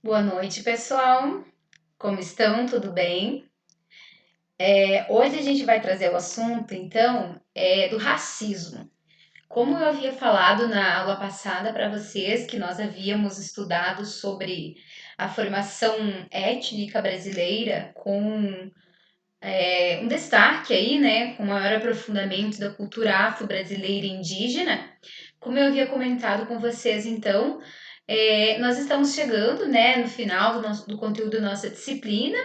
Boa noite, pessoal. Como estão? Tudo bem? Hoje a gente vai trazer o assunto, então, do racismo. Como eu havia falado na aula passada para vocês, que nós havíamos estudado sobre a formação étnica brasileira com um destaque aí, né, com maior aprofundamento da cultura afro-brasileira e indígena. Como eu havia comentado com vocês, então, nós estamos chegando, né, no final do conteúdo da nossa disciplina.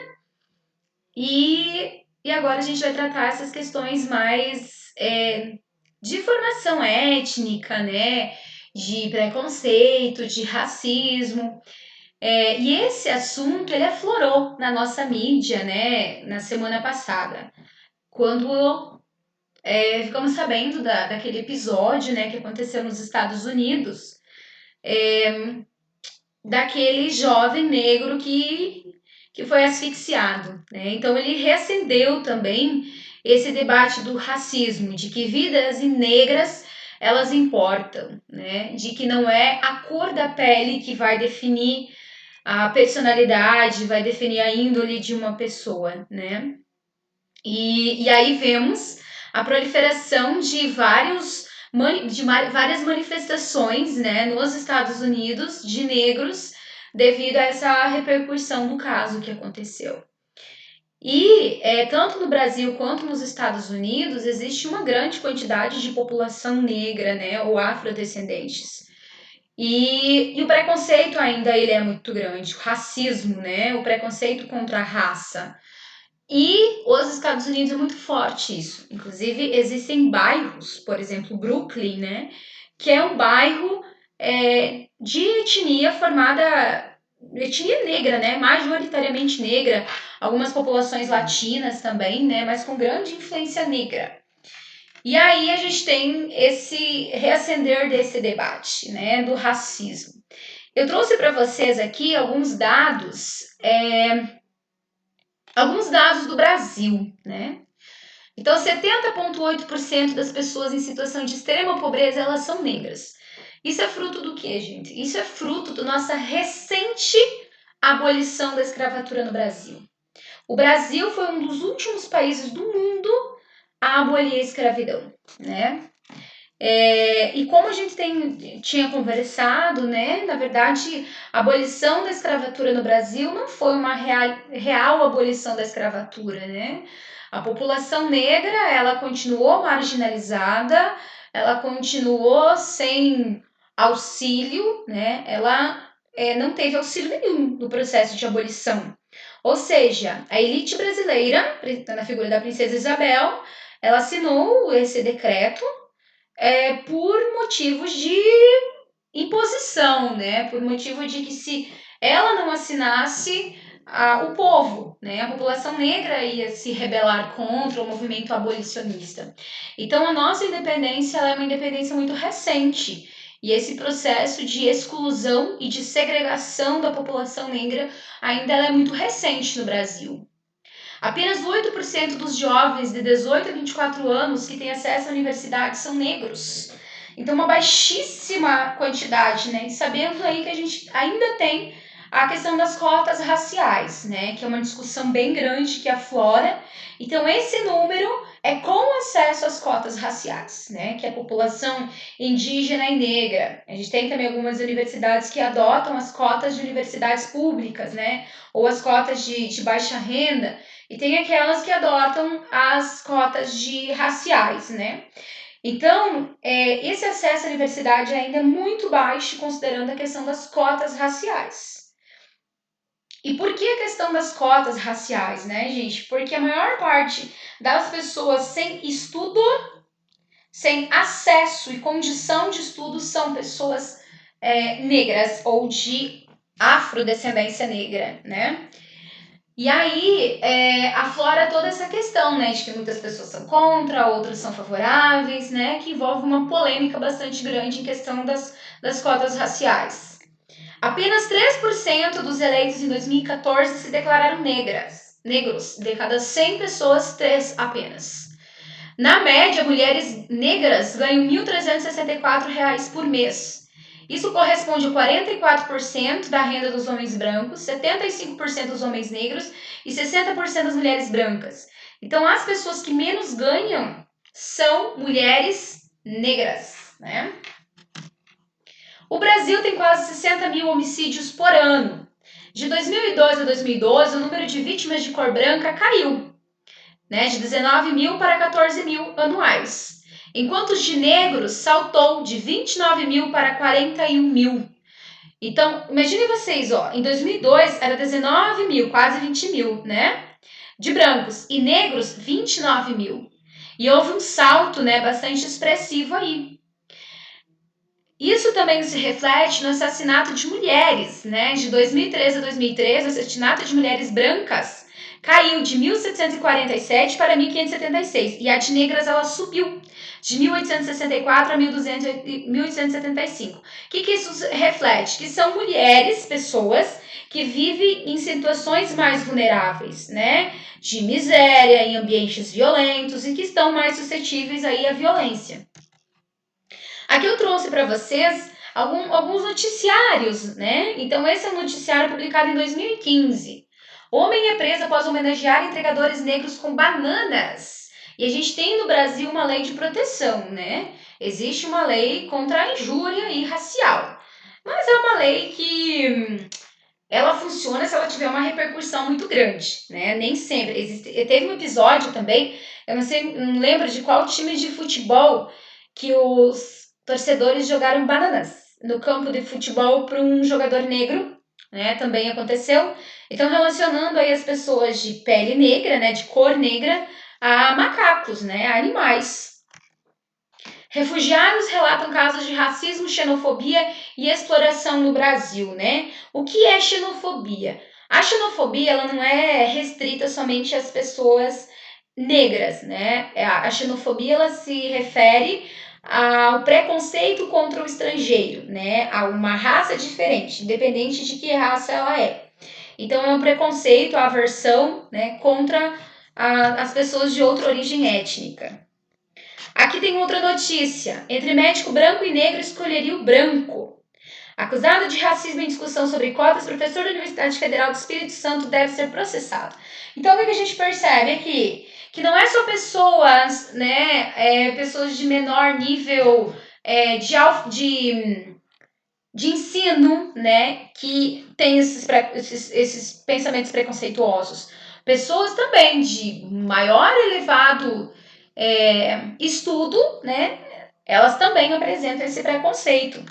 E agora a gente vai tratar essas questões mais de formação étnica, né? De preconceito, de racismo. E esse assunto ele aflorou na nossa mídia, né? Na semana passada, quando ficamos sabendo daquele episódio, né? Que aconteceu nos Estados Unidos, daquele jovem negro que foi asfixiado, né? Então ele reacendeu também esse debate do racismo, de que vidas negras elas importam, né? De que não é a cor da pele que vai definir a personalidade, vai definir a índole de uma pessoa, né? E aí vemos a proliferação de várias manifestações, né, nos Estados Unidos de negros devido a essa repercussão do caso que aconteceu. E tanto no Brasil quanto nos Estados Unidos existe uma grande quantidade de população negra, né, ou afrodescendentes. E o preconceito ainda ele é muito grande, o racismo, né, o preconceito contra a raça. E os Estados Unidos é muito forte isso. Inclusive, existem bairros, por exemplo, Brooklyn, né? Que é um bairro de etnia formada, etnia negra, né? Majoritariamente negra, algumas populações latinas também, né? Mas com grande influência negra. E aí a gente tem esse reacender desse debate, né? Do racismo. Eu trouxe para vocês aqui alguns dados do Brasil, né? Então, 70,8% das pessoas em situação de extrema pobreza, elas são negras. Isso é fruto do quê, gente? Isso é fruto da nossa recente abolição da escravatura no Brasil. O Brasil foi um dos últimos países do mundo a abolir a escravidão, né? E como a gente tinha conversado, né? Na verdade, a abolição da escravatura no Brasil não foi uma real abolição da escravatura, né? A população negra, ela continuou marginalizada, ela continuou sem auxílio, né? Ela não teve auxílio nenhum no processo de abolição. Ou seja, a elite brasileira, na figura da princesa Isabel, ela assinou esse decreto por motivos de imposição, né? Por motivo de que se ela não assinasse, o povo, né? A população negra ia se rebelar contra o movimento abolicionista. Então a nossa independência é uma independência muito recente. E esse processo de exclusão e de segregação da população negra ainda é muito recente no Brasil. Apenas 8% dos jovens de 18 a 24 anos que têm acesso à universidade são negros. Então, uma baixíssima quantidade, né? E sabendo aí que a gente ainda tem a questão das cotas raciais, né? Que é uma discussão bem grande que aflora. Então, esse número é com acesso às cotas raciais, né? Que é a população indígena e negra. A gente tem também algumas universidades que adotam as cotas de universidades públicas, né? Ou as cotas de baixa renda. E tem aquelas que adotam as cotas de raciais, né? Então, esse acesso à universidade ainda é muito baixo, considerando a questão das cotas raciais. E por que a questão das cotas raciais, né, gente? Porque a maior parte das pessoas sem estudo, sem acesso e condição de estudo são pessoas negras ou de afrodescendência negra, né? E aí aflora toda essa questão, né, de que muitas pessoas são contra, outras são favoráveis, né, que envolve uma polêmica bastante grande em questão das cotas raciais. Apenas 3% dos eleitos em 2014 se declararam negros, de cada 100 pessoas, 3 apenas. Na média, mulheres negras ganham R$ 1.364 por mês. Isso corresponde a 44% da renda dos homens brancos, 75% dos homens negros e 60% das mulheres brancas. Então, as pessoas que menos ganham são mulheres negras, né? O Brasil tem quase 60 mil homicídios por ano. De 2002 a 2012, o número de vítimas de cor branca caiu, né, de 19 mil para 14 mil anuais, enquanto os de negros saltou de 29 mil para 41 mil. Então, imaginem vocês, ó, em 2002 era 19 mil, quase 20 mil, né, de brancos, e negros 29 mil. E houve um salto, né, bastante expressivo aí. Isso também se reflete no assassinato de mulheres, né? De 2013 a 2013, o assassinato de mulheres brancas caiu de 1.747 para 1.576 e a de negras ela subiu de 1864 a 1875. O que isso reflete? Que são mulheres, pessoas que vivem em situações mais vulneráveis, né? De miséria, em ambientes violentos e que estão mais suscetíveis aí à violência. Aqui eu trouxe para vocês alguns noticiários, né? Então, esse é um noticiário publicado em 2015. Homem é preso após homenagear entregadores negros com bananas. E a gente tem no Brasil uma lei de proteção, né? Existe uma lei contra a injúria e racial. Mas é uma lei que ela funciona se ela tiver uma repercussão muito grande, né? Nem sempre. Teve um episódio também, eu não lembro de qual time de futebol, que os torcedores jogaram bananas no campo de futebol para um jogador negro, né? Também aconteceu. Então, relacionando aí as pessoas de pele negra, né? De cor negra, a macacos, né? A animais. Refugiados relatam casos de racismo, xenofobia e exploração no Brasil, né? O que é xenofobia? A xenofobia ela não é restrita somente às pessoas negras, né? A xenofobia ela se refere ao preconceito contra o estrangeiro, né? A uma raça diferente, independente de que raça ela é. Então é um preconceito, a aversão, né, contra as pessoas de outra origem étnica. Aqui tem outra notícia. Entre médico branco e negro, escolheria o branco. Acusado de racismo em discussão sobre cotas, professor da Universidade Federal do Espírito Santo deve ser processado. Então, o que a gente percebe aqui? Que não é só pessoas, né, pessoas de menor nível de ensino, né, que tem esses pensamentos preconceituosos. Pessoas também de maior elevado estudo, né, elas também apresentam esse preconceito.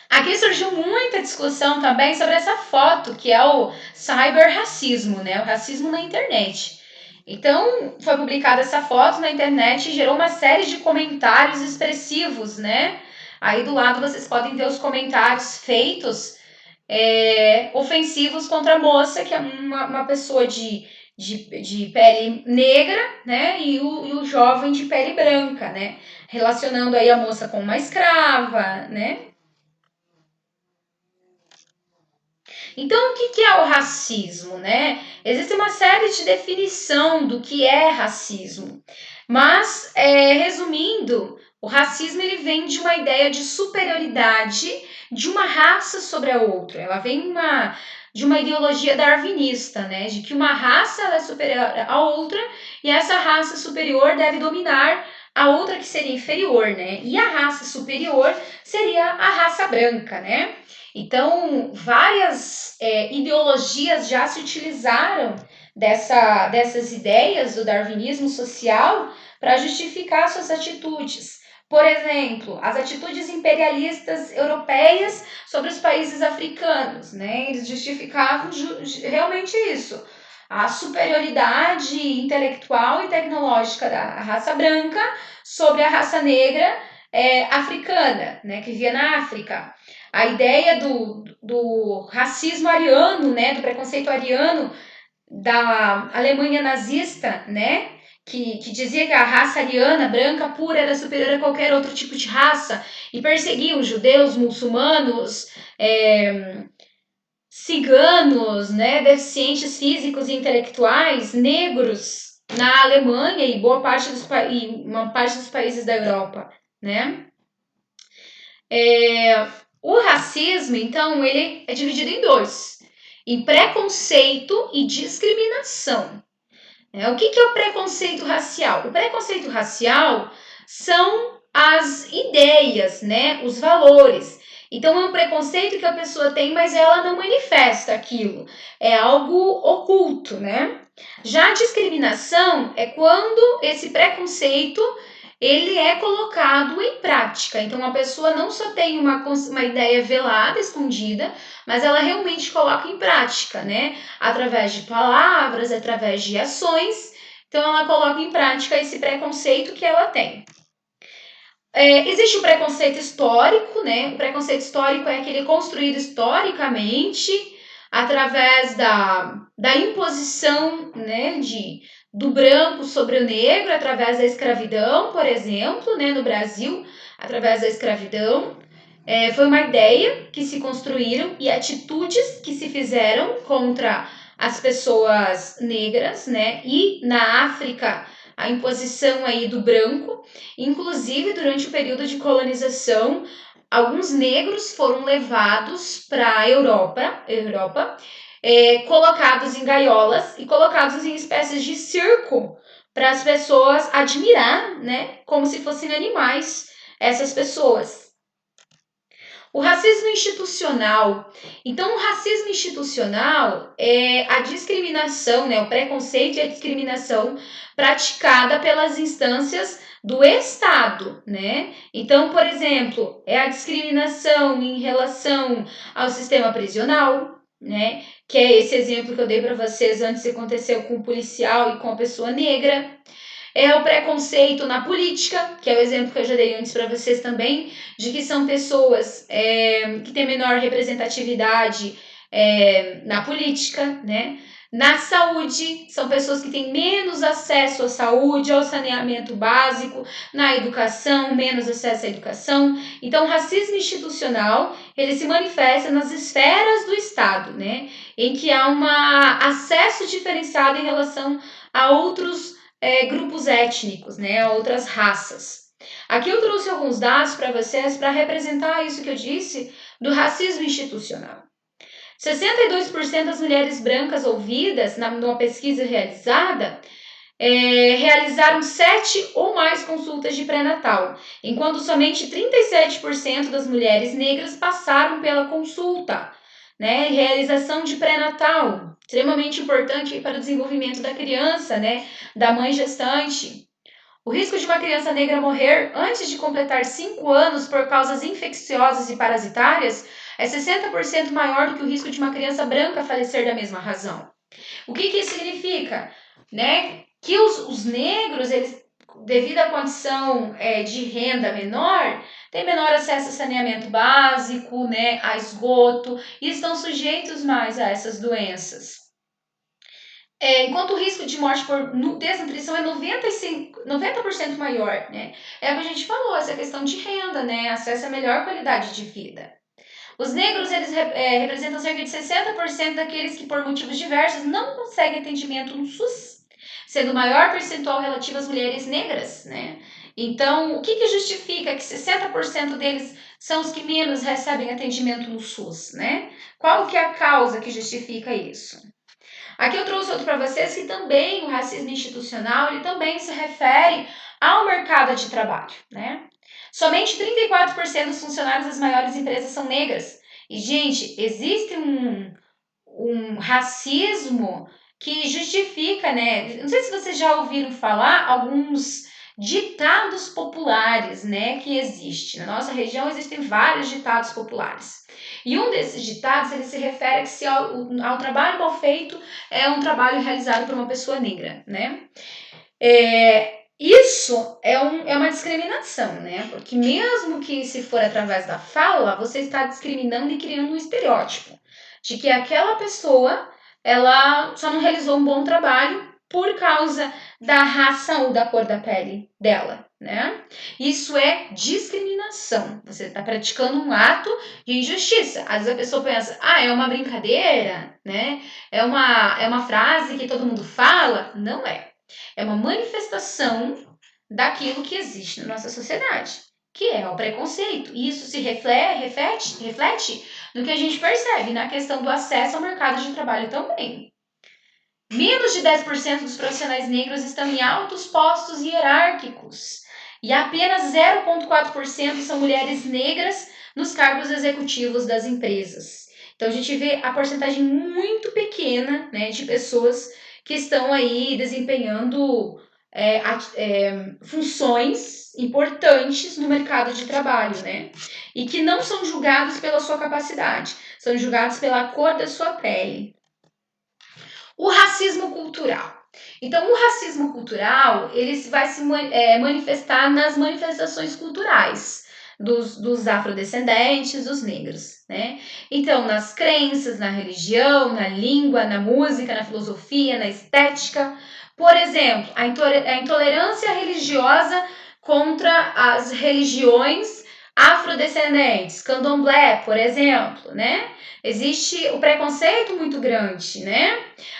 Aqui surgiu muita discussão também sobre essa foto, que é o cyberracismo, né, o racismo na internet. Então, foi publicada essa foto na internet e gerou uma série de comentários expressivos, né? Aí do lado vocês podem ver os comentários feitos ofensivos contra a moça, que é uma pessoa de pele negra, né? E o jovem de pele branca, né? Relacionando aí a moça com uma escrava, né? Então, o que é o racismo, né? Existe uma série de definição do que é racismo, mas, resumindo, o racismo ele vem de uma ideia de superioridade de uma raça sobre a outra. Ela vem de uma ideologia darwinista, né? De que uma raça ela é superior à outra e essa raça superior deve dominar a outra que seria inferior, né? E a raça superior seria a raça branca, né? Então, várias ideologias já se utilizaram dessas ideias do darwinismo social para justificar suas atitudes. Por exemplo, as atitudes imperialistas europeias sobre os países africanos, né? Eles justificavam realmente isso. A superioridade intelectual e tecnológica da raça branca sobre a raça negra africana, né? Que vivia na África. A ideia do racismo ariano, né? Do preconceito ariano da Alemanha nazista, né? Que dizia que a raça ariana, branca, pura, era superior a qualquer outro tipo de raça e perseguiam judeus, muçulmanos, ciganos, né, deficientes físicos e intelectuais, negros na Alemanha e uma parte dos países da Europa, né? O racismo, então, ele é dividido em dois: em preconceito e discriminação. O que é o preconceito racial? O preconceito racial são as ideias, né? Os valores. Então, é um preconceito que a pessoa tem, mas ela não manifesta aquilo. É algo oculto, né? Já a discriminação é quando esse preconceito ele é colocado em prática. Então, a pessoa não só tem uma ideia velada, escondida, mas ela realmente coloca em prática, né? Através de palavras, através de ações. Então, ela coloca em prática esse preconceito que ela tem. Existe o preconceito histórico, né? O preconceito histórico é aquele construído historicamente através da imposição, né, do branco sobre o negro, através da escravidão, por exemplo, né, no Brasil, através da escravidão. Foi uma ideia que se construíram e atitudes que se fizeram contra as pessoas negras, né? E na África, a imposição aí do branco. Inclusive, durante o período de colonização, alguns negros foram levados para a Europa, colocados em gaiolas e colocados em espécies de circo para as pessoas admirar, né? Como se fossem animais, essas pessoas. O racismo institucional. Então, o racismo institucional é a discriminação, né, o preconceito e a discriminação praticada pelas instâncias do Estado, né? Então, por exemplo, é a discriminação em relação ao sistema prisional, né? Que é esse exemplo que eu dei para vocês antes que aconteceu com o policial e com a pessoa negra. É o preconceito na política, que é o exemplo que eu já dei antes para vocês também, de que são pessoas que têm menor representatividade na política, né? Na saúde, são pessoas que têm menos acesso à saúde, ao saneamento básico, na educação, menos acesso à educação. Então, o racismo institucional, ele se manifesta nas esferas do Estado, né? Em que há um acesso diferenciado em relação a outros grupos étnicos, né, outras raças. Aqui eu trouxe alguns dados para vocês para representar isso que eu disse do racismo institucional. 62% das mulheres brancas ouvidas numa pesquisa realizada realizaram 7 ou mais consultas de pré-natal, enquanto somente 37% das mulheres negras passaram pela consulta, né? Realização de pré-natal, extremamente importante para o desenvolvimento da criança, né? Da mãe gestante. O risco de uma criança negra morrer antes de completar 5 anos por causas infecciosas e parasitárias é 60% maior do que o risco de uma criança branca falecer da mesma razão. O que isso significa? Né? Que os negros, eles, devido à condição de renda menor, têm menor acesso a saneamento básico, né, a esgoto, e estão sujeitos mais a essas doenças. Enquanto o risco de morte por desnutrição é 90% maior, né? É o que a gente falou, essa questão de renda, né? Acesso a melhor qualidade de vida. Os negros, eles representam cerca de 60% daqueles que, por motivos diversos, não conseguem atendimento no SUS, sendo o maior percentual relativo às mulheres negras, né? Então, o que justifica que 60% deles são os que menos recebem atendimento no SUS, né? Qual que é a causa que justifica isso? Aqui eu trouxe outro para vocês que também o racismo institucional, ele também se refere ao mercado de trabalho, né? Somente 34% dos funcionários das maiores empresas são negras. E, gente, existe um racismo que justifica, né? Não sei se vocês já ouviram falar alguns ditados populares, né, que existe. Na nossa região existem vários ditados populares. E um desses ditados, ele se refere a que se ao trabalho mal feito é um trabalho realizado por uma pessoa negra, né? Isso é uma discriminação, né? Porque mesmo que se for através da fala, você está discriminando e criando um estereótipo de que aquela pessoa, ela só não realizou um bom trabalho por causa da raça ou da cor da pele dela, né? Isso é discriminação. Você está praticando um ato de injustiça. Às vezes a pessoa pensa, é uma brincadeira, né? É uma frase que todo mundo fala. Não é. É uma manifestação daquilo que existe na nossa sociedade. que é o preconceito. E isso se reflete no que a gente percebe na questão do acesso ao mercado de trabalho também. Menos de 10% dos profissionais negros estão em altos postos hierárquicos e apenas 0,4% são mulheres negras nos cargos executivos das empresas. Então a gente vê a porcentagem muito pequena, né, de pessoas que estão aí desempenhando funções importantes no mercado de trabalho, né? E que não são julgados pela sua capacidade, são julgados pela cor da sua pele. O racismo cultural. Então, o racismo cultural, ele vai se manifestar nas manifestações culturais dos afrodescendentes, dos negros, né? Então, nas crenças, na religião, na língua, na música, na filosofia, na estética. Por exemplo, a intolerância religiosa contra as religiões afrodescendentes, candomblé, por exemplo, né? Existe o preconceito muito grande, né?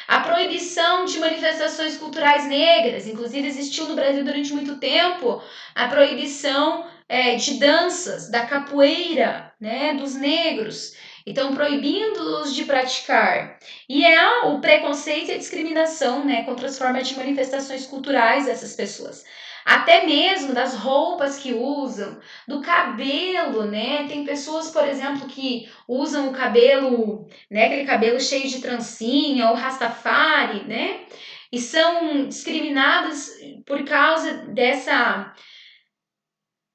A proibição de manifestações culturais negras, inclusive existiu no Brasil durante muito tempo a proibição de danças, da capoeira, né, dos negros. Então, proibindo-os de praticar. E é o preconceito e a discriminação, né, contra as formas de manifestações culturais dessas pessoas. Até mesmo das roupas que usam, do cabelo, né? Tem pessoas, por exemplo, que usam o cabelo, né, aquele cabelo cheio de trancinha, ou rastafari, né? E são discriminadas por causa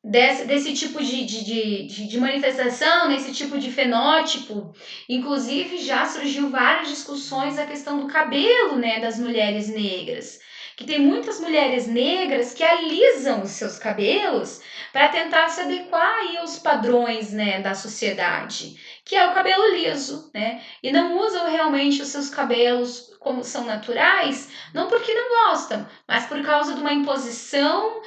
desse tipo de manifestação, nesse tipo de fenótipo. Inclusive, já surgiu várias discussões a questão do cabelo, né, das mulheres negras. Que tem muitas mulheres negras que alisam os seus cabelos para tentar se adequar aí aos padrões, né, da sociedade, que é o cabelo liso, né? E não usam realmente os seus cabelos como são naturais, não porque não gostam, mas por causa de uma imposição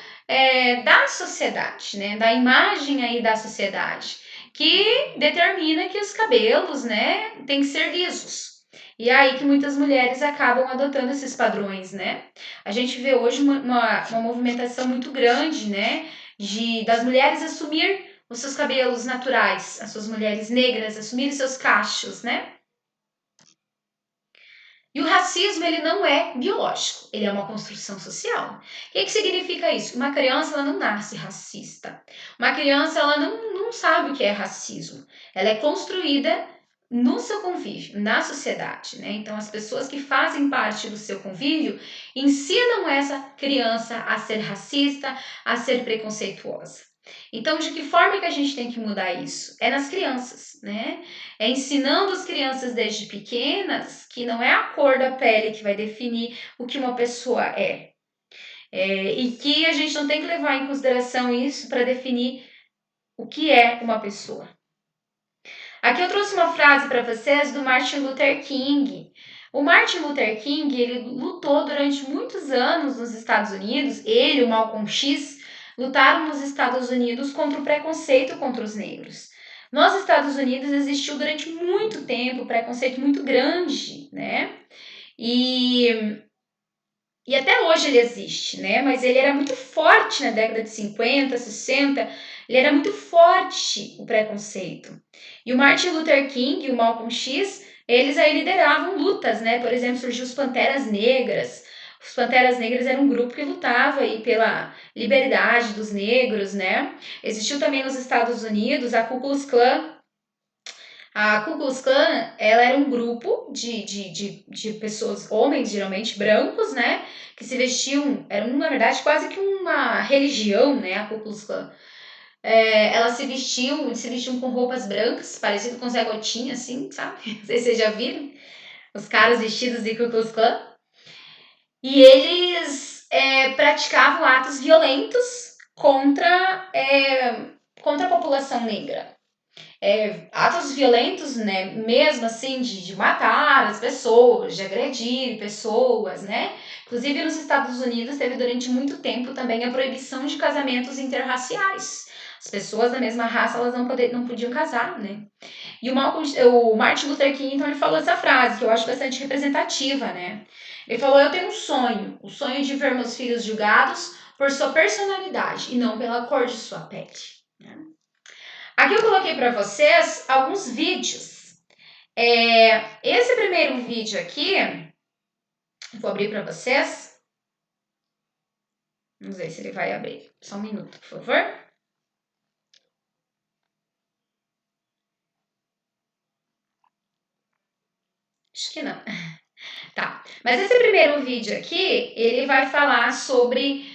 da sociedade, né? Da imagem aí da sociedade, que determina que os cabelos, né, têm que ser lisos. E é aí que muitas mulheres acabam adotando esses padrões, né? A gente vê hoje uma movimentação muito grande, né? Das mulheres assumir os seus cabelos naturais, as suas mulheres negras assumirem seus cachos, né? E o racismo, ele não é biológico, ele é uma construção social. O que significa isso? Uma criança, ela não nasce racista. Uma criança, ela não sabe o que é racismo. Ela é construída no seu convívio, na sociedade, né? Então, as pessoas que fazem parte do seu convívio ensinam essa criança a ser racista, a ser preconceituosa. Então, de que forma que a gente tem que mudar isso? É nas crianças, né? É ensinando as crianças desde pequenas que não é a cor da pele que vai definir o que uma pessoa é. E que a gente não tem que levar em consideração isso para definir o que é uma pessoa. Aqui eu trouxe uma frase para vocês do Martin Luther King. O Martin Luther King, ele lutou durante muitos anos nos Estados Unidos, ele e o Malcolm X lutaram nos Estados Unidos contra o preconceito contra os negros. Nos Estados Unidos existiu durante muito tempo preconceito muito grande, né? E até hoje ele existe, né? Mas ele era muito forte na década de 50, 60, ele era muito forte o preconceito. E o Martin Luther King e o Malcolm X, eles aí lideravam lutas, né? Por exemplo, surgiu os Panteras Negras. Os Panteras Negras eram um grupo que lutava aí pela liberdade dos negros, né? Existiu também nos Estados Unidos a Ku Klux Klan. A Ku Klux Klan, ela era um grupo de pessoas, homens geralmente brancos, né? Que se vestiam, era na verdade quase que uma religião, né? A Ku Klux Klan. Elas se vestiam com roupas brancas, parecido com Zé Gotinha, assim, sabe? Não sei se vocês já viram. Os caras vestidos de Ku Klux Klan. E eles praticavam atos violentos contra a população negra. Atos violentos, né, mesmo assim, de matar as pessoas, de agredir pessoas, né? Inclusive nos Estados Unidos teve durante muito tempo também a proibição de casamentos interraciais. As pessoas da mesma raça, elas não podiam casar, né? E o Martin Luther King, então, ele falou essa frase, que eu acho bastante representativa, né? Ele falou, eu tenho um sonho, o sonho de ver meus filhos julgados por sua personalidade e não pela cor de sua pele. Aqui eu coloquei para vocês alguns vídeos. Esse primeiro vídeo aqui, vou abrir para vocês. Vamos ver se ele vai abrir. Só um minuto, por favor. Acho que não. Tá. Mas esse primeiro vídeo aqui, ele vai falar sobre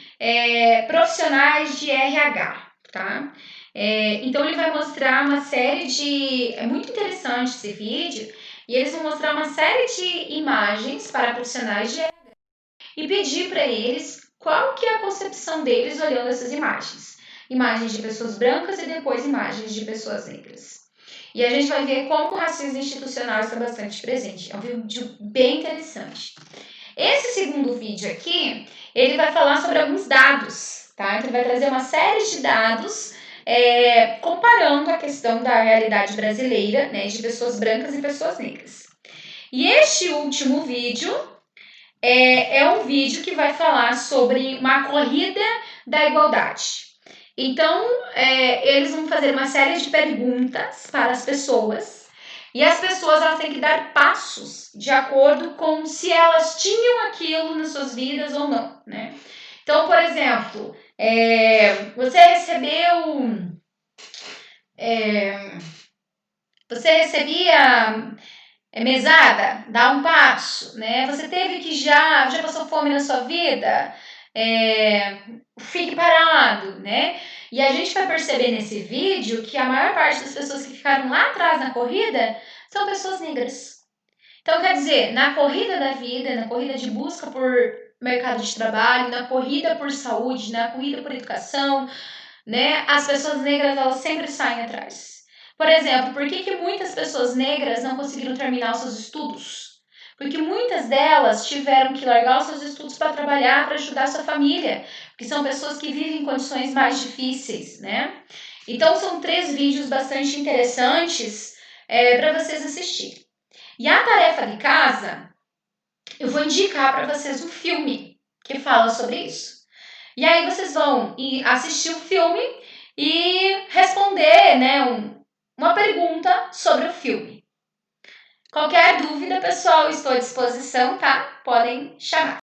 profissionais de RH, tá? Então ele vai mostrar uma série de... É muito interessante esse vídeo. E eles vão mostrar uma série de imagens para profissionais de RH e pedir para eles qual que é a concepção deles olhando essas imagens. Imagens de pessoas brancas e depois imagens de pessoas negras. E a gente vai ver como o racismo institucional está bastante presente. É um vídeo bem interessante. Esse segundo vídeo aqui, ele vai falar sobre alguns dados, tá? Então, ele vai trazer uma série de dados comparando a questão da realidade brasileira, né, de pessoas brancas e pessoas negras. E este último vídeo é um vídeo que vai falar sobre uma corrida da igualdade. Então, eles vão fazer uma série de perguntas para as pessoas e as pessoas elas têm que dar passos de acordo com se elas tinham aquilo nas suas vidas ou não, né? Então, por exemplo, você recebeu... você recebia mesada, dá um passo, né? Você teve que já passou fome na sua vida, fique parado, né? E a gente vai perceber nesse vídeo que a maior parte das pessoas que ficaram lá atrás na corrida são pessoas negras. Então, quer dizer, na corrida da vida, na corrida de busca por mercado de trabalho, na corrida por saúde, na corrida por educação, né? As pessoas negras, elas sempre saem atrás. Por exemplo, por que muitas pessoas negras não conseguiram terminar os seus estudos? Porque muitas delas tiveram que largar os seus estudos para trabalhar, para ajudar a sua família, porque são pessoas que vivem em condições mais difíceis, né? Então, são 3 vídeos bastante interessantes para vocês assistirem. E a tarefa de casa, eu vou indicar para vocês um filme que fala sobre isso. E aí vocês vão assistir o filme e responder, né, uma pergunta sobre o filme. Qualquer dúvida, pessoal, estou à disposição, tá? Podem chamar.